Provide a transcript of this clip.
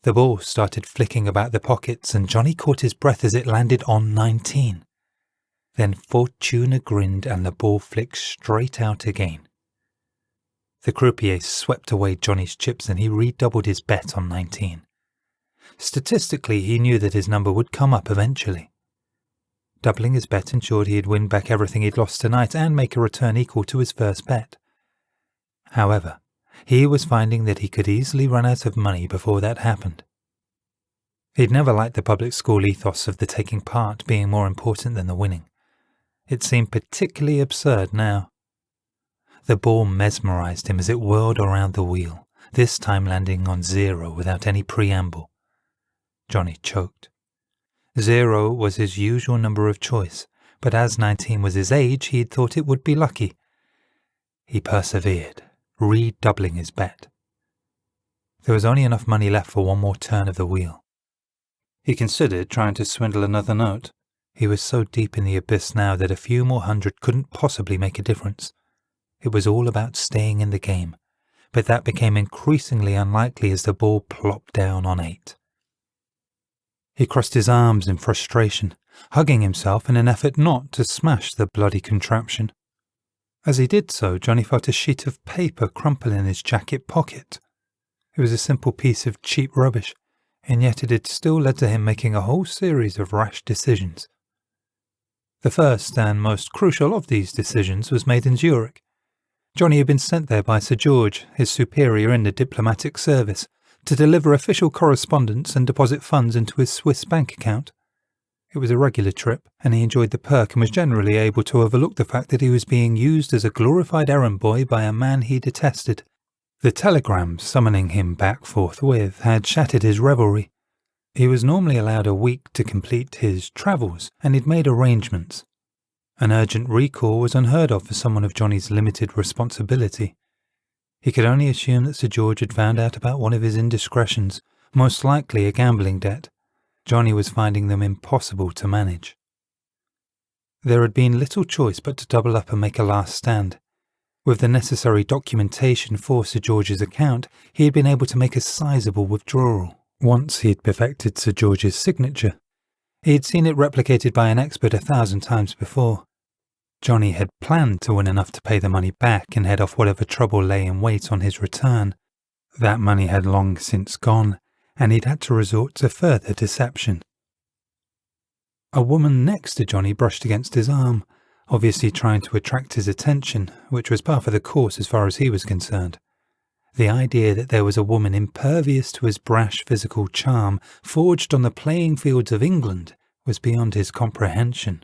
The ball started flicking about the pockets, and Johnny caught his breath as it landed on 19. Then Fortuna grinned and the ball flicked straight out again. The croupier swept away Johnny's chips and he redoubled his bet on 19. Statistically, he knew that his number would come up eventually. Doubling his bet ensured he'd win back everything he'd lost tonight and make a return equal to his first bet. However, he was finding that he could easily run out of money before that happened. He'd never liked the public school ethos of the taking part being more important than the winning. It seemed particularly absurd now. The ball mesmerized him as it whirled around the wheel, this time landing on 0 without any preamble. Johnny choked. 0 was his usual number of choice, but as 19 was his age, he'd thought it would be lucky. He persevered, redoubling his bet. There was only enough money left for one more turn of the wheel. He considered trying to swindle another note. He was so deep in the abyss now that a few more hundred couldn't possibly make a difference. It was all about staying in the game, but that became increasingly unlikely as the ball plopped down on 8. He crossed his arms in frustration, hugging himself in an effort not to smash the bloody contraption. As he did so, Johnny felt a sheet of paper crumple in his jacket pocket. It was a simple piece of cheap rubbish, and yet it had still led to him making a whole series of rash decisions. The first and most crucial of these decisions was made in Zurich. Johnny had been sent there by Sir George, his superior in the diplomatic service, to deliver official correspondence and deposit funds into his Swiss bank account. It was a regular trip, and he enjoyed the perk and was generally able to overlook the fact that he was being used as a glorified errand boy by a man he detested. The telegram summoning him back forthwith had shattered his revelry. He was normally allowed a week to complete his travels, and he'd made arrangements. An urgent recall was unheard of for someone of Johnny's limited responsibility. He could only assume that Sir George had found out about one of his indiscretions, most likely a gambling debt. Johnny was finding them impossible to manage. There had been little choice but to double up and make a last stand. With the necessary documentation for Sir George's account, he had been able to make a sizable withdrawal. Once he had perfected Sir George's signature, he had seen it replicated by an expert 1,000 times before. Johnny had planned to win enough to pay the money back and head off whatever trouble lay in wait on his return. That money had long since gone, and he'd had to resort to further deception. A woman next to Johnny brushed against his arm, obviously trying to attract his attention, which was par for the course as far as he was concerned. The idea that there was a woman impervious to his brash physical charm, forged on the playing fields of England, was beyond his comprehension.